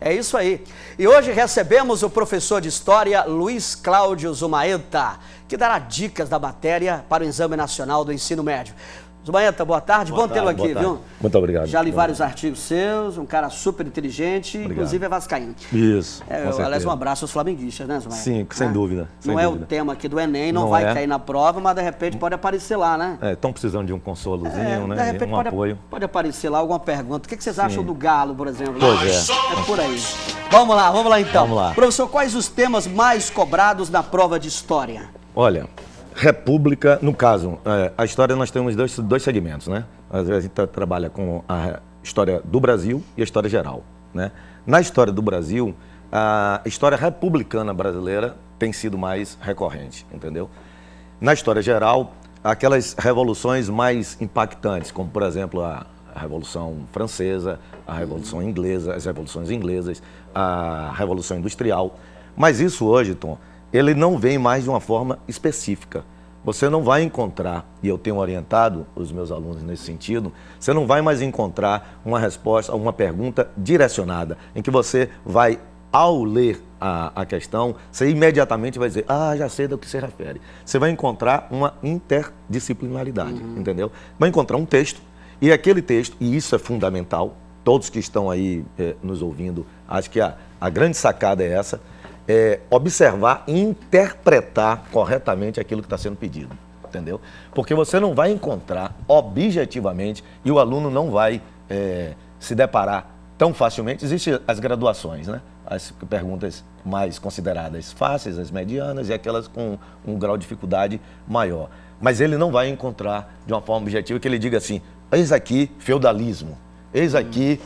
É isso aí. E hoje recebemos o professor de História, Luiz Cláudio Zumaeta, que dará dicas da matéria para o Exame Nacional do Ensino Médio. Zumaeta, boa tarde. Bom tê-lo aqui, viu? Muito obrigado. Já li vários artigos seus, um cara super inteligente, inclusive é vascaíno. Isso, aliás, um abraço aos flamenguistas, né, Zumaeta? Sim, sem dúvida. Não é o tema aqui do Enem, não vai cair na prova, mas de repente pode aparecer lá, né? Estão precisando de um consolozinho, né? De repente apoio. Pode aparecer lá alguma pergunta. O que vocês acham do Galo, por exemplo? Pois é. É por aí. Vamos lá então. Vamos lá. Professor, quais os temas mais cobrados na prova de História? Olha, República, no caso, a história nós temos dois segmentos, né? A gente trabalha com a história do Brasil e a história geral, né? Na história do Brasil, a história republicana brasileira tem sido mais recorrente, entendeu? Na história geral, aquelas revoluções mais impactantes, como por exemplo a Revolução Francesa, a Revolução Inglesa, as revoluções inglesas, a Revolução Industrial. Mas isso hoje, Tom, ele não vem mais de uma forma específica. Você não vai encontrar, e eu tenho orientado os meus alunos nesse sentido, você não vai mais encontrar uma resposta, uma pergunta direcionada, em que você vai, ao ler a questão, você imediatamente vai dizer, já sei do que se refere. Você vai encontrar uma interdisciplinaridade, entendeu? Vai encontrar um texto, e aquele texto, e isso é fundamental, todos que estão aí nos ouvindo, acho que a grande sacada é essa, observar e interpretar corretamente aquilo que está sendo pedido, entendeu? Porque você não vai encontrar objetivamente e o aluno não vai se deparar tão facilmente. Existem as graduações, né? As perguntas mais consideradas fáceis, as medianas e aquelas com um grau de dificuldade maior. Mas ele não vai encontrar de uma forma objetiva que ele diga assim, eis aqui feudalismo, eis aqui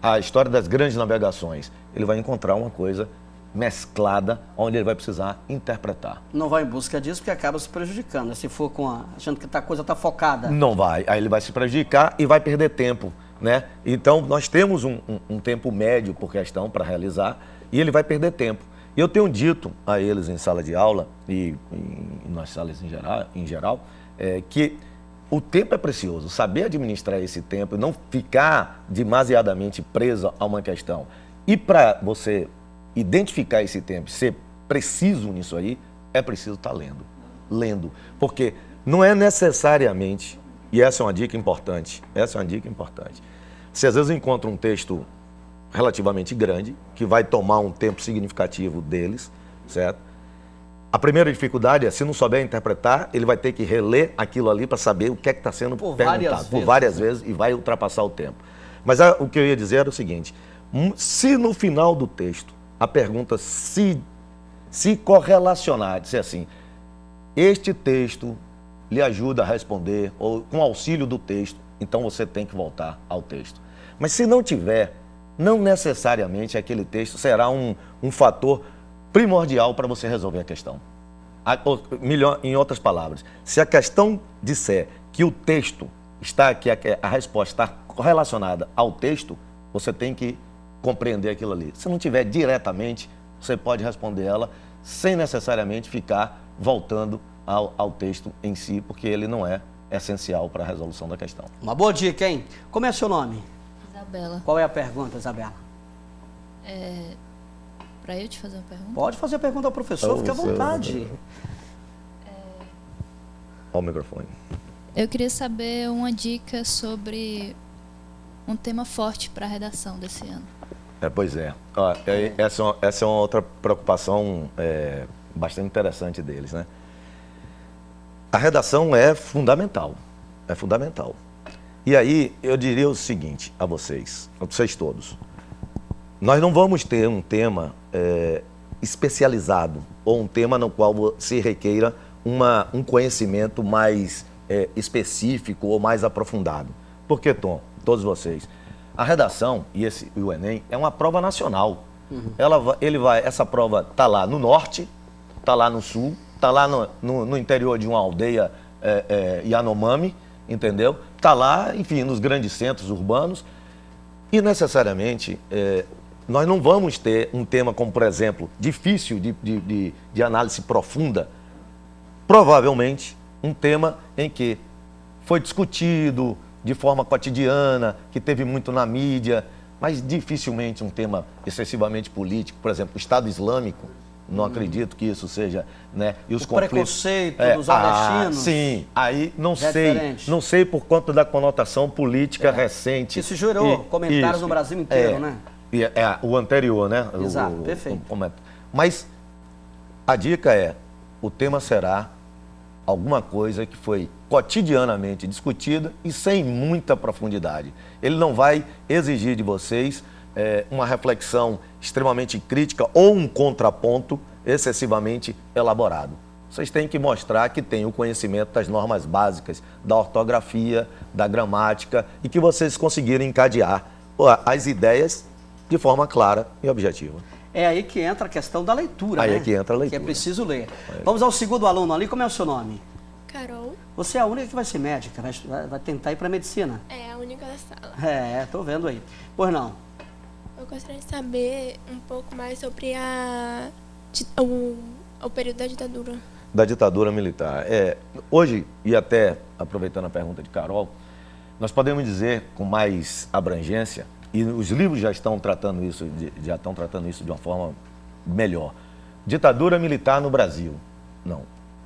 a história das grandes navegações. Ele vai encontrar uma coisa mesclada, onde ele vai precisar interpretar. Não vai em busca disso porque acaba se prejudicando, se for achando que a coisa está focada. Não vai, aí ele vai se prejudicar e vai perder tempo, né? Então, nós temos um tempo médio por questão para realizar e ele vai perder tempo. E eu tenho dito a eles em sala de aula e nas salas em geral que o tempo é precioso, saber administrar esse tempo e não ficar demasiadamente preso a uma questão. E para você identificar esse tempo, ser preciso nisso aí, é preciso estar lendo. Porque não é necessariamente, e essa é uma dica importante, se às vezes encontra um texto relativamente grande, que vai tomar um tempo significativo deles, certo? A primeira dificuldade é, se não souber interpretar, ele vai ter que reler aquilo ali para saber o que é que está sendo perguntado por várias vezes e vai ultrapassar o tempo. Mas o que eu ia dizer era o seguinte, se no final do texto a pergunta se correlacionar, dizer assim, este texto lhe ajuda a responder, ou com auxílio do texto, então você tem que voltar ao texto. Mas se não tiver, não necessariamente aquele texto será um fator primordial para você resolver a questão. Em outras palavras, se a questão disser que o texto está aqui, a resposta está relacionada ao texto, você tem que compreender aquilo ali. Se não tiver diretamente, você pode responder ela sem necessariamente ficar voltando ao texto em si, porque ele não é essencial para a resolução da questão. Uma boa dica, hein? Como é seu nome? Isabela. Qual é a pergunta, Isabela? Para eu te fazer uma pergunta? Pode fazer a pergunta ao professor, fique à vontade. Ao microfone. Eu queria saber uma dica sobre um tema forte para a redação desse ano. Pois é. Essa é uma outra preocupação bastante interessante deles, né? A redação é fundamental. E aí, eu diria o seguinte a vocês todos. Nós não vamos ter um tema especializado ou um tema no qual se requeira um conhecimento mais específico ou mais aprofundado. Por que, Tom? Todos vocês. A redação e o Enem é uma prova nacional. Essa prova está lá no norte, está lá no sul, está lá no interior de uma aldeia Yanomami, entendeu? Está lá, enfim, nos grandes centros urbanos. E necessariamente nós não vamos ter um tema como, por exemplo, difícil de análise profunda. Provavelmente um tema em que foi discutido de forma cotidiana, que teve muito na mídia, mas dificilmente um tema excessivamente político. Por exemplo, o Estado Islâmico, não acredito que isso seja, né? E os conflitos, preconceito dos nordestinos. Sim, aí não diferente. Não sei por conta da conotação política recente. Isso gerou comentários no Brasil inteiro, né? O anterior, né? Exato, perfeito. Mas a dica é, o tema será alguma coisa que foi cotidianamente discutida e sem muita profundidade. Ele não vai exigir de vocês uma reflexão extremamente crítica ou um contraponto excessivamente elaborado. Vocês têm que mostrar que têm o conhecimento das normas básicas, da ortografia, da gramática e que vocês conseguiram encadear as ideias de forma clara e objetiva. É aí que entra a questão da leitura, aí né? É que entra a leitura. Que é preciso ler. Vamos ao segundo aluno ali. Como é o seu nome? Carol. Você é a única que vai ser médica, vai tentar ir para medicina. É a única da sala. Tô vendo aí. Pois não. Eu gostaria de saber um pouco mais sobre o período da ditadura. Da ditadura militar. Hoje, e até aproveitando a pergunta de Carol, nós podemos dizer com mais abrangência, e os livros já estão tratando isso de uma forma melhor. Ditadura militar no Brasil. Não.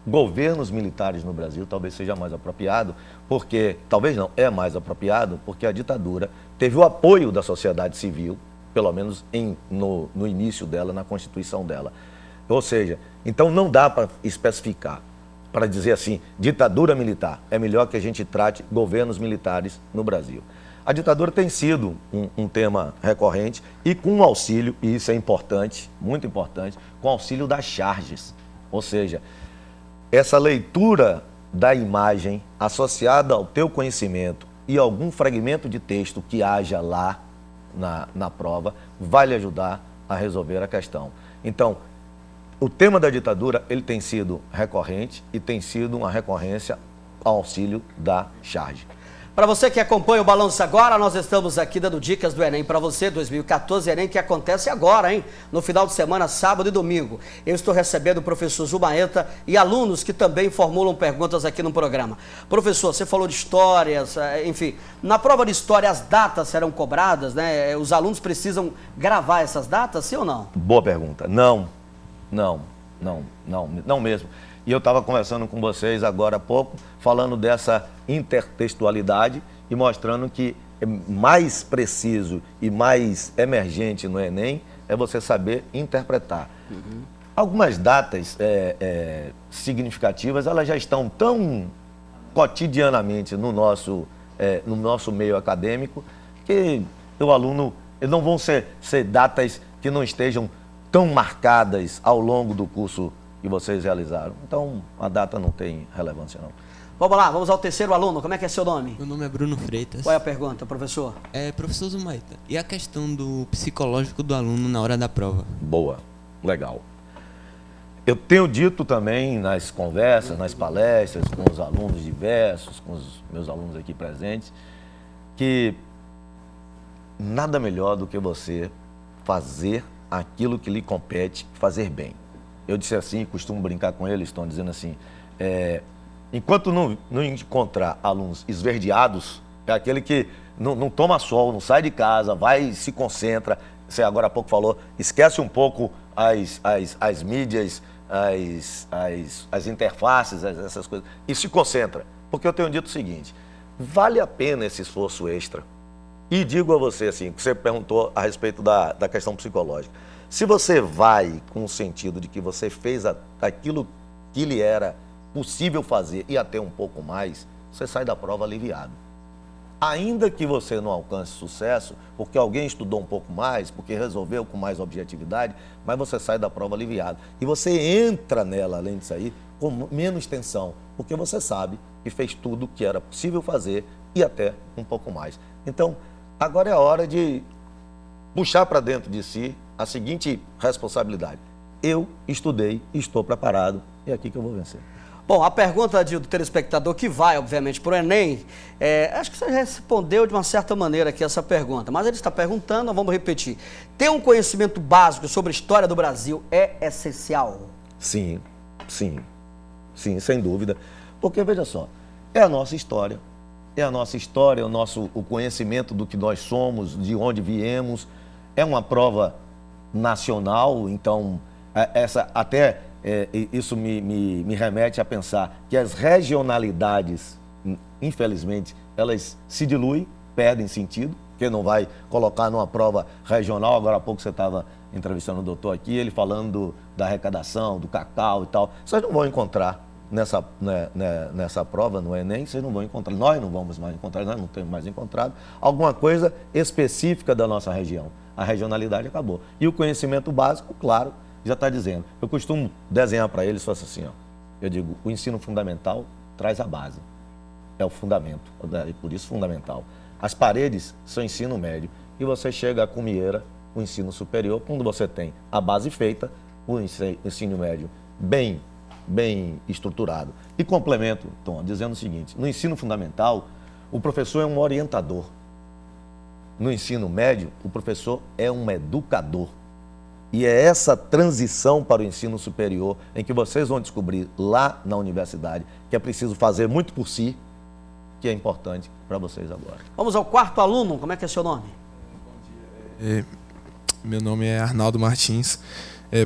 Governos militares no Brasil talvez seja mais apropriado, porque, talvez não, é mais apropriado, porque a ditadura teve o apoio da sociedade civil, pelo menos no início dela, na Constituição dela. Ou seja, então não dá para especificar, para dizer assim, ditadura militar. É melhor que a gente trate governos militares no Brasil. A ditadura tem sido um tema recorrente e com auxílio, e isso é importante, muito importante, com auxílio das charges. Ou seja, essa leitura da imagem associada ao teu conhecimento e algum fragmento de texto que haja lá na prova vai lhe ajudar a resolver a questão. Então, o tema da ditadura ele tem sido recorrente e tem sido uma recorrência ao auxílio da charge. Para você que acompanha o Balanço Agora, nós estamos aqui dando dicas do Enem para você, 2014, Enem que acontece agora, hein? No final de semana, sábado e domingo. Eu estou recebendo o professor Zumaeta e alunos que também formulam perguntas aqui no programa. Professor, você falou de histórias, enfim, na prova de história as datas serão cobradas, né? Os alunos precisam gravar essas datas, sim ou não? Boa pergunta. Não mesmo. E eu estava conversando com vocês agora há pouco, falando dessa intertextualidade e mostrando que mais preciso e mais emergente no Enem é você saber interpretar. Algumas datas significativas, elas já estão tão cotidianamente no nosso meio acadêmico que o aluno, não vão ser datas que não estejam tão marcadas ao longo do curso que vocês realizaram. Então, a data não tem relevância, não. Vamos lá, vamos ao terceiro aluno. Como é que é seu nome? Meu nome é Bruno Freitas. Qual é a pergunta, professor? Professor Zumaeta, e a questão do psicológico do aluno na hora da prova? Boa, legal. Eu tenho dito também nas conversas, nas palestras, com os alunos diversos, com os meus alunos aqui presentes, que nada melhor do que você fazer aquilo que lhe compete, fazer bem. Eu disse assim, costumo brincar com eles, estão dizendo assim, enquanto não encontrar alunos esverdeados, é aquele que não toma sol, não sai de casa, vai, se concentra, você agora há pouco falou, esquece um pouco as mídias, as interfaces, essas coisas, e se concentra. Porque eu tenho dito o seguinte, vale a pena esse esforço extra. E digo a você, assim, que você perguntou a respeito da questão psicológica. Se você vai com o sentido de que você fez aquilo que lhe era possível fazer e até um pouco mais, você sai da prova aliviado. Ainda que você não alcance sucesso, porque alguém estudou um pouco mais, porque resolveu com mais objetividade, mas você sai da prova aliviado. E você entra nela, além disso aí, com menos tensão, porque você sabe que fez tudo que era possível fazer e até um pouco mais. Então, agora é a hora de puxar para dentro de si a seguinte responsabilidade. Eu estudei, estou preparado, e é aqui que eu vou vencer. Bom, a pergunta do telespectador que vai, obviamente, para o Enem, acho que você já respondeu de uma certa maneira aqui essa pergunta, mas ele está perguntando, vamos repetir. Ter um conhecimento básico sobre a história do Brasil é essencial? Sim, sem dúvida. Porque, veja só, é a nossa história, é a nossa história, o conhecimento do que nós somos, de onde viemos. É uma prova nacional, então isso me remete a pensar que as regionalidades, infelizmente, elas se diluem, perdem sentido, porque não vai colocar numa prova regional. Agora há pouco você estava entrevistando o doutor aqui, ele falando da arrecadação, do cacau e tal. Vocês não vão encontrar nessa prova, no Enem, vocês não vão encontrar, nós não vamos mais encontrar, nós não temos mais encontrado alguma coisa específica da nossa região. A regionalidade acabou. E o conhecimento básico, claro, já está dizendo. Eu costumo desenhar para eles, faço assim, ó. Eu digo, o ensino fundamental traz a base. É o fundamento, e por isso fundamental. As paredes são ensino médio. E você chega a cumieira, o ensino superior, quando você tem a base feita, o ensino médio bem estruturado. E complemento, Tom, dizendo o seguinte, no ensino fundamental, o professor é um orientador. No ensino médio, o professor é um educador. E é essa transição para o ensino superior em que vocês vão descobrir lá na universidade que é preciso fazer muito por si, que é importante para vocês agora. Vamos ao quarto aluno. Como é que é seu nome? Bom dia. Meu nome é Arnaldo Martins.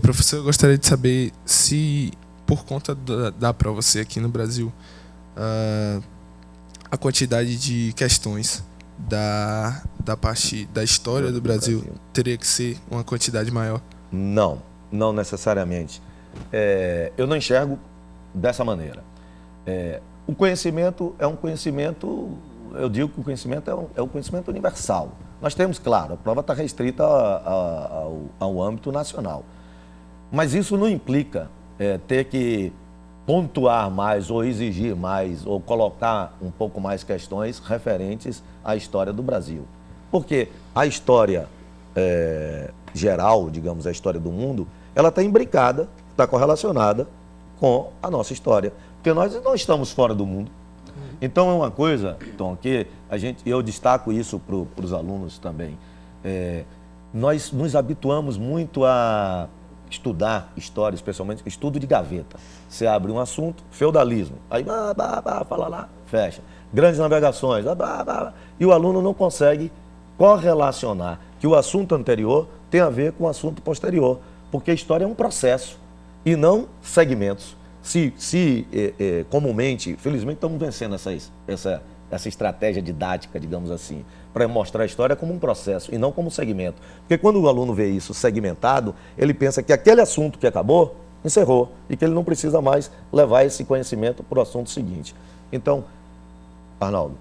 Professor, eu gostaria de saber se, por conta da prova C aqui no Brasil, a quantidade de questões da parte da história do Brasil teria que ser uma quantidade maior? Não necessariamente. Eu não enxergo dessa maneira. O conhecimento é um conhecimento, eu digo que o conhecimento é um conhecimento universal. Nós temos, claro, a prova está restrita ao âmbito nacional. Mas isso não implica ter que pontuar mais ou exigir mais ou colocar um pouco mais questões referentes à história do Brasil. Porque a história geral, digamos, a história do mundo, ela está imbricada, está correlacionada com a nossa história. Porque nós não estamos fora do mundo. Então é uma coisa, Tom, que eu destaco isso para os alunos também. Nós nos habituamos muito a estudar história, especialmente estudo de gaveta. Você abre um assunto, feudalismo, aí fala lá, fecha. Grandes navegações, e o aluno não consegue correlacionar que o assunto anterior tem a ver com o assunto posterior, porque a história é um processo e não segmentos. Comumente, felizmente estamos vencendo essa estratégia didática, digamos assim, para mostrar a história como um processo e não como um segmento. Porque quando o aluno vê isso segmentado, ele pensa que aquele assunto que acabou, encerrou, e que ele não precisa mais levar esse conhecimento para o assunto seguinte. Então, Arnaldo,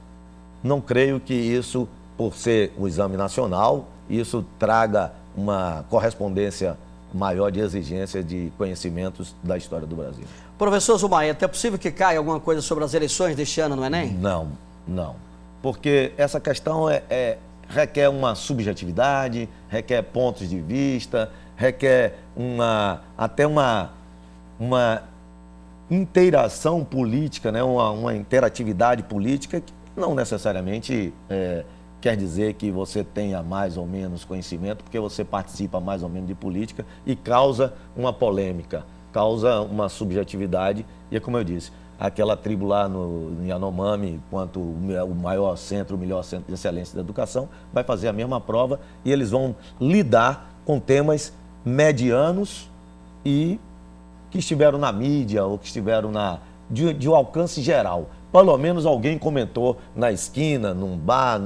não creio que isso, por ser um exame nacional, isso traga uma correspondência maior de exigência de conhecimentos da história do Brasil. Professor Zumaeta, é possível que caia alguma coisa sobre as eleições deste ano no Enem? Não. Porque essa questão requer uma subjetividade, requer pontos de vista, requer até uma interação política, né? uma interatividade política que não necessariamente quer dizer que você tenha mais ou menos conhecimento, porque você participa mais ou menos de política e causa uma polêmica, causa uma subjetividade. E é como eu disse, aquela tribo lá no Yanomami, quanto o maior centro, o melhor centro de excelência da educação, vai fazer a mesma prova e eles vão lidar com temas medianos e que estiveram na mídia ou que estiveram de um alcance geral. Pelo menos alguém comentou na esquina, num bar,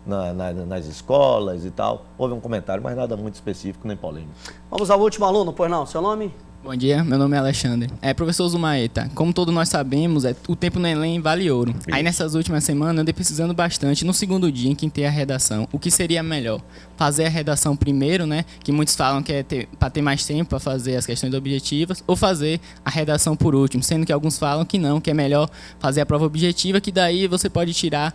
nas escolas e tal. Houve um comentário, mas nada muito específico nem polêmico. Vamos ao último aluno, pois não? Seu nome? Bom dia, meu nome é Alexandre. Professor Zumaeta, como todos nós sabemos, o tempo no Enem vale ouro. Isso. Aí nessas últimas semanas eu andei pesquisando bastante. No segundo dia, em que tem a redação, o que seria melhor? Fazer a redação primeiro, né? Que muitos falam que é para ter mais tempo para fazer as questões objetivas, ou fazer a redação por último, sendo que alguns falam que não, que é melhor fazer a prova objetiva, que daí você pode tirar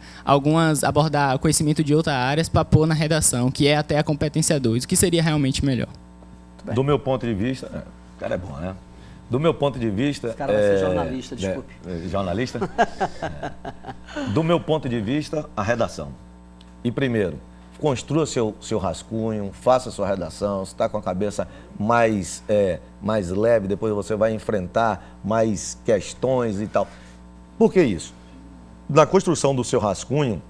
abordar o conhecimento de outras áreas para pôr na redação, que é até a competência 2. O que seria realmente melhor? Do meu ponto de vista... O cara é bom, né? Do meu ponto de vista... Esse cara vai ser jornalista, desculpe. Jornalista? Do meu ponto de vista, a redação. E primeiro, construa seu rascunho, faça sua redação. Se está com a cabeça mais leve, depois você vai enfrentar mais questões e tal. Por que isso? na construção do seu rascunho,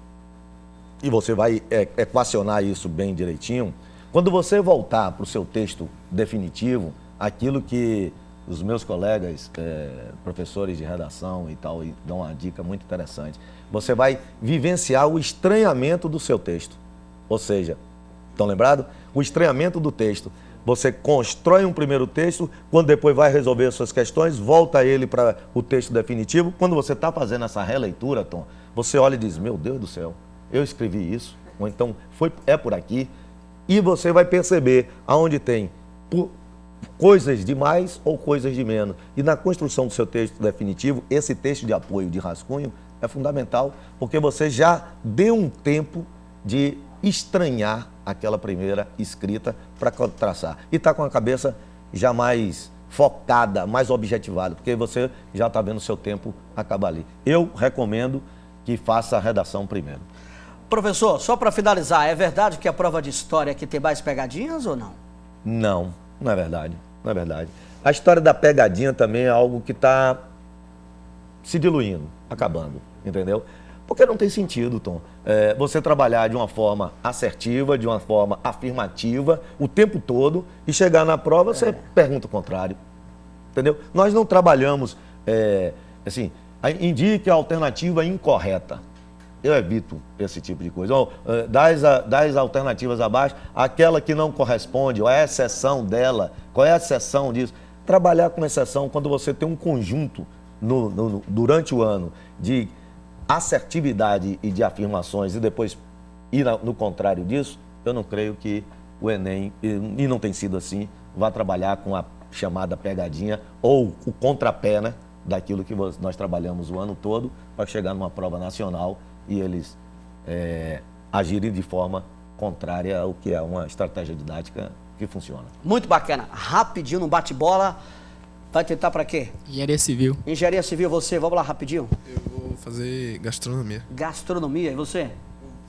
e você vai equacionar isso bem direitinho, quando você voltar para o seu texto definitivo, aquilo que os meus colegas, professores de redação e tal, dão uma dica muito interessante, você vai vivenciar o estranhamento do seu texto. Ou seja, estão lembrados? O estranhamento do texto. Você constrói um primeiro texto, quando depois vai resolver as suas questões, volta ele para o texto definitivo. Quando você está fazendo essa releitura, Tom, você olha e diz, meu Deus do céu, eu escrevi isso, ou então é por aqui, e você vai perceber aonde tem coisas de mais ou coisas de menos. E na construção do seu texto definitivo, esse texto de apoio de rascunho é fundamental, porque você já deu um tempo de estranhar aquela primeira escrita para traçar. E está com a cabeça já mais focada, mais objetivada, porque você já está vendo o seu tempo acabar ali. Eu recomendo que faça a redação primeiro. Professor, só para finalizar, é verdade que a prova de história aqui tem mais pegadinhas ou não? Não, não é verdade. Não é verdade. A história da pegadinha também é algo que está se diluindo, acabando, entendeu? Porque não tem sentido, Tom, você trabalhar de uma forma assertiva, de uma forma afirmativa, o tempo todo, e chegar na prova, você pergunta o contrário, entendeu? Nós não trabalhamos, assim, indique a alternativa incorreta. Eu evito esse tipo de coisa. Das alternativas abaixo, aquela que não corresponde, ou a exceção dela, qual é a exceção disso? Trabalhar com exceção quando você tem um conjunto durante o ano de assertividade e de afirmações e depois ir no contrário disso, eu não creio que o Enem, e não tem sido assim, vá trabalhar com a chamada pegadinha ou o contrapé, né, daquilo que nós trabalhamos o ano todo para chegar numa prova nacional e eles agirem de forma contrária ao que é uma estratégia didática que funciona. Muito bacana. Rapidinho, no bate-bola. Vai tentar para quê? Engenharia Civil. Engenharia Civil, você. Vamos lá, rapidinho. Eu vou fazer gastronomia. Gastronomia, e você?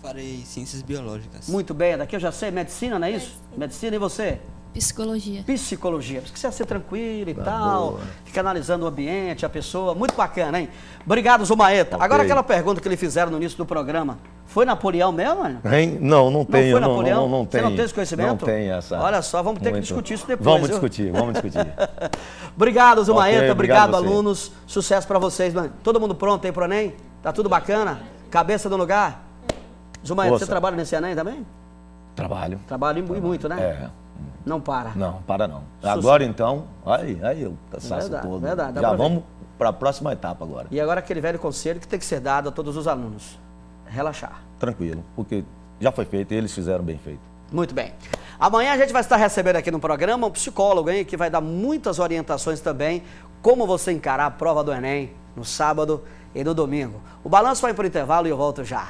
Farei ciências biológicas. Muito bem, daqui eu já sei. Medicina, não é isso? Medicina, e você? Psicologia. Psicologia. Precisa ser tranquilo e tal. Boa. Fica analisando o ambiente, a pessoa. Muito bacana, hein? Obrigado, Zumaeta. Okay. Agora aquela pergunta que lhe fizeram no início do programa. Foi Napoleão mesmo, mano? Hein? Não, não tenho. Não foi Napoleão? Não Você tenho. não tem esse conhecimento? Não tem essa. Olha só, vamos ter que discutir isso depois. Vamos discutir. Obrigado, Zumaeta. Okay, obrigado alunos. Sucesso pra vocês, mano. Todo mundo pronto aí pro Enem? Tá tudo bacana? Cabeça no lugar? Zumaeta, você trabalha nesse Enem também? Trabalho. Trabalho e muito, né? É. Não para. Não, para não. Agora então, aí eu cansaço todo. Verdade, já vamos para a próxima etapa agora. E agora aquele velho conselho que tem que ser dado a todos os alunos. Relaxar. Tranquilo, porque já foi feito e eles fizeram bem feito. Muito bem. Amanhã a gente vai estar recebendo aqui no programa um psicólogo, hein, que vai dar muitas orientações também, como você encarar a prova do Enem no sábado e no domingo. O balanço vai para o intervalo e eu volto já.